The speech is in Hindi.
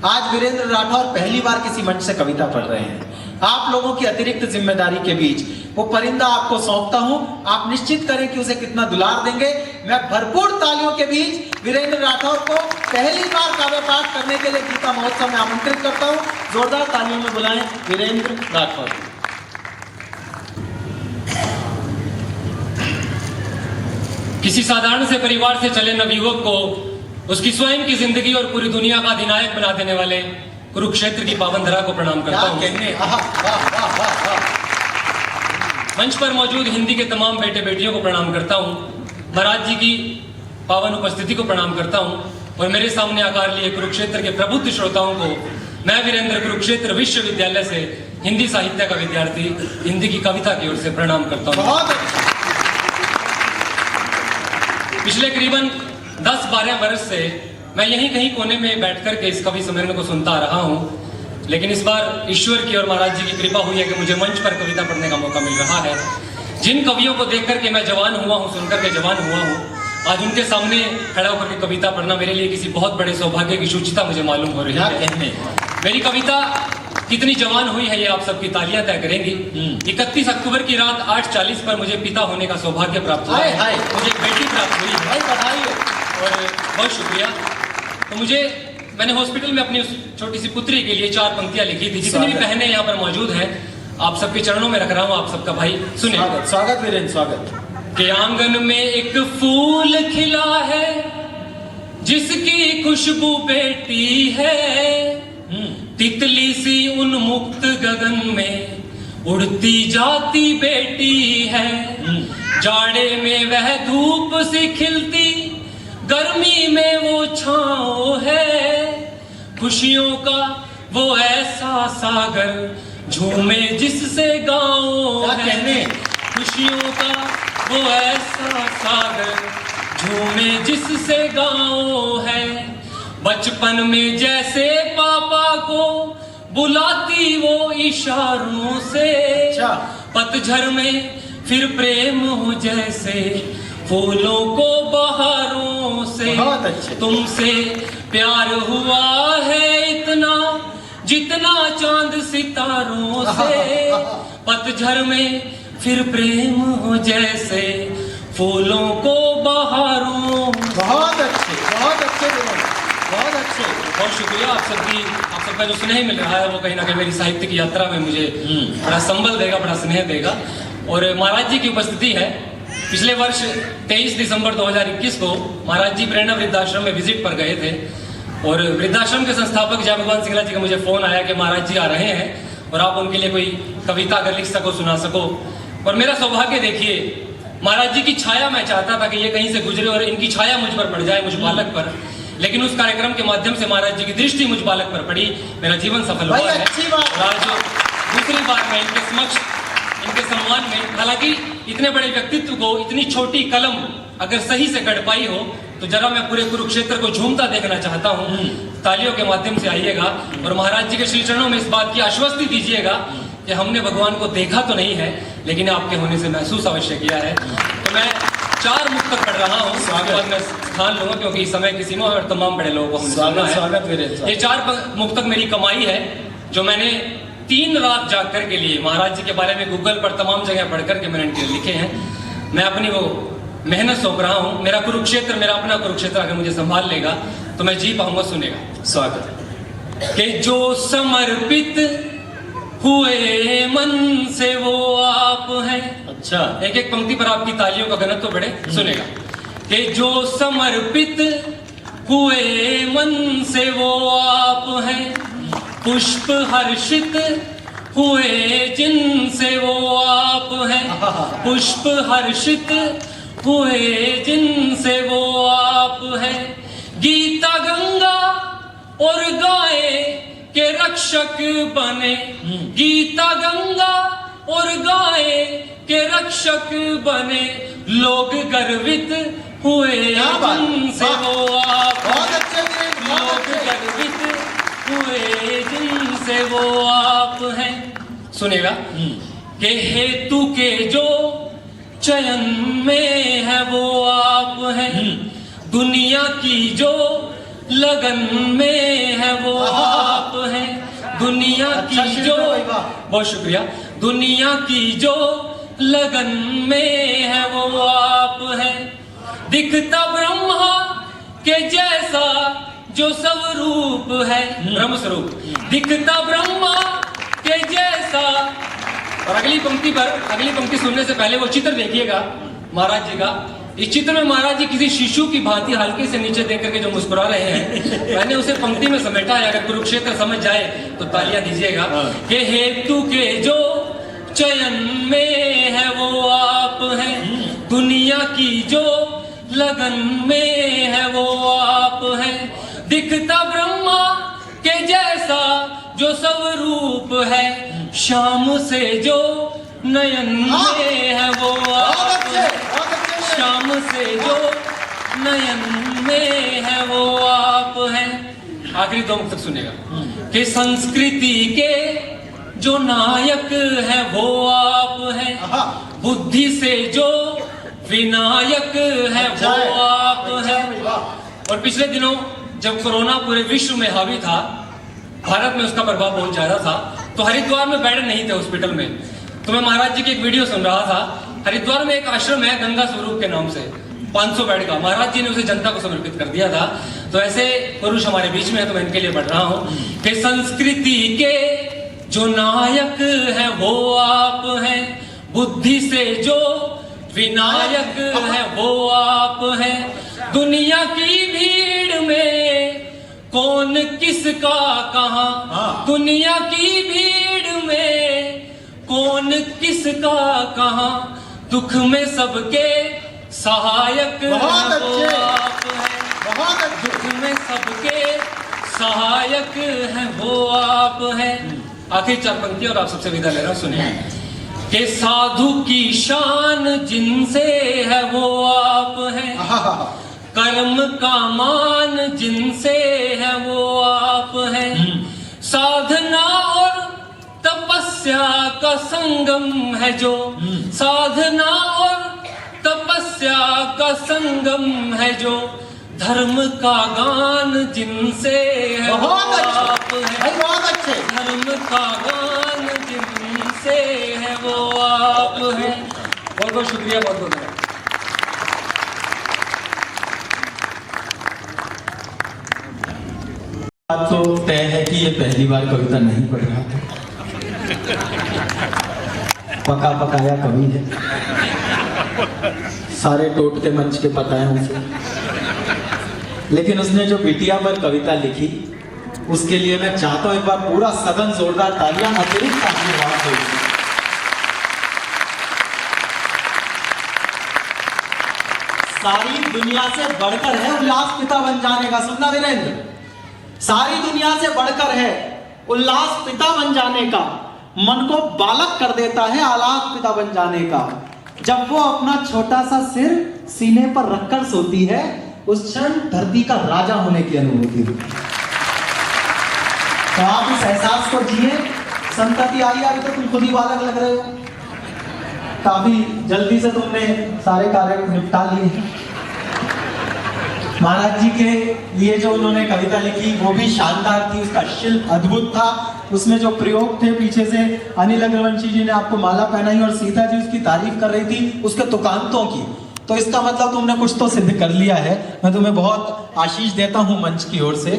आज वीरेंद्र राठौर पहली बार किसी मंच से कविता पढ़ रहे हैं। आप लोगों की अतिरिक्त जिम्मेदारी के बीच वो परिंदा आपको सौंपता हूं। आप निश्चित करें कि उसे कितना दुलार देंगे। मैं भरपूर तालियों के बीच वीरेंद्र राठौर को पहली बार काव्य पाठ करने के लिए गीता महोत्सव में आमंत्रित करता हूं। जोरदार तालियों में बुलाएं वीरेंद्र राठौर। किसी साधारण से परिवार से चले नवयुवक को उसकी स्वयं की जिंदगी और पूरी दुनिया का अधिनायक बना देने वाले कुरुक्षेत्र की पावन धरा को प्रणाम करता हूं। मंच पर मौजूद हिंदी के तमाम बेटे बेटियों को प्रणाम करता हूं। महाराज जी की पावन उपस्थिति को प्रणाम करता हूं और मेरे सामने आकार लिए कुरुक्षेत्र के प्रबुद्ध श्रोताओं को मैं वीरेंद्र कुरुक्षेत्र विश्वविद्यालय से हिंदी साहित्य का विद्यार्थी हिंदी की कविता की ओर से प्रणाम करता हूं। पिछले करीबन 10-12 वर्ष से मैं यहीं कहीं कोने में बैठकर के इस कवि सम्मेलन को सुनता आ रहा हूं, लेकिन इस बार ईश्वर की और महाराज जी की कृपा हुई है कि मुझे मंच पर कविता पढ़ने का मौका मिल रहा है। जिन कवियों को देखकर के मैं जवान हुआ हूं, सुनकर के जवान हुआ हूं, आज उनके सामने खड़ा होकर के कविता पढ़ना मेरे लिए किसी बहुत बड़े सौभाग्य की सूचिता मुझे मालूम हो रही है। मेरी कविता कितनी जवान हुई है ये आप सबकी तालियां तय करेंगी। 31 अक्टूबर की रात 8:40 पर मुझे पिता होने का सौभाग्य प्राप्त हुआ है। मुझे एक बेटी प्राप्त हुई है, बधाई और बहुत शुक्रिया। तो मैंने हॉस्पिटल में अपनी उस छोटी सी पुत्री के लिए 4 पंक्तियां लिखी थी। जितनी भी बहनें यहाँ पर मौजूद हैं, आप सबके चरणों में रख रहा हूँ, आप सबका भाई सुने। स्वागत वीरेंद्र, स्वागत। के आंगन में एक फूल खिला है जिसकी खुशबू बेटी है, तितली सी उन्मुक्त गगन में उड़ती जाती बेटी है, जाड़े में वह धूप सी खिलती, गर्मी में वो छाँव है, खुशियों का वो ऐसा सागर झूमे जिससे गाँव है, खुशियों का वो ऐसा सागर झूमे जिससे गाँव है, बचपन में जैसे पापा को बुलाती वो इशारों से, पतझड़ में फिर प्रेम हो जैसे फूलों को बहारों से, तुमसे प्यार हुआ है इतना जितना चांद सितारों से, पतझड़ में फिर प्रेम हो जैसे फूलों को बहारों। बहुत अच्छे, बहुत अच्छे, बहुत अच्छे, बहुत शुक्रिया आप सबका जो स्नेह मिल रहा है वो कहीं ना कहीं मेरी साहित्य की यात्रा में मुझे बड़ा संबल देगा, बड़ा स्नेह देगा। और महाराज जी की उपस्थिति है। पिछले वर्ष 23 दिसंबर 2021 को महाराज जी प्रेरणा वृद्धाश्रम में विजिट पर गए थे और वृद्धाश्रम के संस्थापक जय भगवान सिंगला जी का मुझे फोन आया कि महाराज जी आ रहे हैं और आप उनके लिए कोई कविता अगर लिख सको, सुना सको। और मेरा सौभाग्य देखिए, महाराज जी की छाया मैं चाहता था कि ये कहीं से गुजरे और इनकी छाया मुझ पर पड़ जाए, मुझ बालक पर, लेकिन उस कार्यक्रम के माध्यम से महाराज जी की दृष्टि मुझ बालक पर पड़ी, मेरा जीवन सफल हुआ है। आज दूसरी बार मैं इनके समक्ष, इनके सम्मान में, हालांकि इतने बड़े व्यक्तित्व को इतनी छोटी कलम अगर सही से गढ़ पाई हो तो जरा मैं पूरे कुरुक्षेत्र को झूमता देखना चाहता हूँ। तालियों के माध्यम से आइएगा और महाराज जी के श्री चरणों में इस बात की आश्वस्ति दीजिएगा कि हमने भगवान को देखा तो नहीं है लेकिन आपके होने से महसूस अवश्य किया है। तो मैं 4 मुक्तक पढ़ रहा हूँ, उसके बाद मैं स्थान लूंगा क्योंकि समय की सीमा और तमाम बड़े लोगों को हमने सुना है। ये 4 मुक्तक मेरी कमाई है जो मैंने 3 रात जाग कर के लिए महाराज जी के बारे में गूगल पर तमाम जगह पढ़ करके मैंने इनके लिखे हैं। मैं अपनी वो मेहनत सौंप रहा हूँ। मेरा कुरुक्षेत्र, मेरा अपना कुरुक्षेत्र अगर मुझे संभाल लेगा तो मैं जी पाऊंगा, सुनेगा। स्वागत। कि जो समर्पित हुए मन से वो आप हैं। अच्छा, एक एक पंक्ति पर आपकी तालियों का घनत्व तो बढ़े, सुनेगा। कि जो समर्पित हुए मन से वो आप हैं, पुष्प हर्षित हुए जिनसे वो आप हैं, पुष्प हर्षित हुए जिनसे वो आप हैं, गीता गंगा और गाय के रक्षक बने, गीता गंगा और गाय के रक्षक बने, लोग गर्वित हुए जिनसे वो आप, लोग गर्वित हुए जिनसे वो आप हैं। सुनेगा। कि हेतु के जो चयन में है वो आप हैं, दुनिया की जो लगन में है वो आप हैं, दुनिया की जो, बहुत शुक्रिया, दुनिया की जो लगन में है वो आप हैं, दिखता ब्रह्मा के जैसा जो स्वरूप है, ब्रह्म स्वरूप, दिखता ब्रह्मा के जैसा। और अगली पंक्ति सुनने से पहले वो चित्र देखिएगा महाराज जी का। इस चित्र में महाराज जी किसी शिशु की भांति हल्के से नीचे देख करके जो मुस्कुरा रहे हैं, मैंने उसे पंक्ति में समेटा है। अगर कुरुक्षेत्र समझ जाए तो तालियां दीजिएगा। कि हेतु के जो चयन में है वो आप हैं, दुनिया की जो लगन में है वो आप हैं, दिखता ब्रह्मा के जैसा जो स्वरूप है, शाम से जो नयन में है वो आप हैं, शाम से जो नयन में है वो आप हैं। आखिरी दो मुक्त सुनेगा। कि संस्कृति के जो नायक है वो आप हैं, बुद्धि से जो विनायक है वो आप हैं। और पिछले दिनों जब कोरोना पूरे विश्व में हावी था, भारत में उसका प्रभाव बहुत ज्यादा था, तो हरिद्वार में बेड नहीं थे हॉस्पिटल में। तो मैं महाराज जी की एक वीडियो सुन रहा था। हरिद्वार में एक आश्रम है गंगा स्वरूप के नाम से, 500 बेड का, महाराज जी ने उसे जनता को समर्पित कर दिया था। तो ऐसे पुरुष हमारे बीच में है तो मैं इनके लिए पढ़ रहा हूँ कि संस्कृति के जो नायक है वो आप हैं, बुद्धि से जो विनायक है वो आप हैं, दुनिया की भीड़ में कौन किसका कहाँ, दुनिया की भीड़ में कौन किसका कहाँ, दुख में सबके सहायक है वो आप हैं, दुख में सबके सहायक है वो आप हैं। आखिर 4 पंक्ति और आप सबसे विदा ले रहा हूं, सुनिए। कि साधु की शान जिनसे है वो आप हैं, कर्म का मान जिनसे है वो आप हैं, साधना और तपस्या का संगम है जो, साधना और तपस्या का संगम है जो, धर्म का गान जिनसे है वो आप हैं, धर्म का गान जिनसे है वो आप हैं। बहुत बहुत शुक्रिया, बहुत बहुत धन्यवाद। बात तो तय है कि ये पहली बार कविता नहीं पढ़ रहा था, पका पकाया कवि है, सारे टोटके मंच के पता है उसे, लेकिन उसने जो बिटिया पर कविता लिखी उसके लिए मैं चाहता हूं एक बार पूरा सदन जोरदार तालियां अतिरिक्त आशीर्वाद दे। सारी दुनिया से बढ़कर है उल्लास पिता बन जाने का, सुनना वीरेंद्र, सारी दुनिया से बढ़कर है उल्लास पिता बन जाने का, मन को बालक कर देता है आलाप पिता बन जाने का, जब वो अपना छोटा सा सिर सीने पर रखकर सोती है, उस क्षण धरती का राजा होने की अनुभूति होती है। तो आप इस एहसास को जिए। संतति आई, अभी तो तुम खुद ही बालक लग रहे हो, काफी जल्दी से तुमने सारे कार्य निपटा लिए। महाराज जी के लिए जो उन्होंने कविता लिखी वो भी शानदार थी, उसका शिल्प अद्भुत था, उसमें जो प्रयोग थे, पीछे से अनिल अग्रवंशी जी ने आपको माला पहनाई और सीता जी उसकी तारीफ कर रही थी उसके तुकांतों की, तो इसका मतलब तुमने कुछ तो सिद्ध कर लिया है। मैं तुम्हें बहुत आशीष देता हूं मंच की ओर से।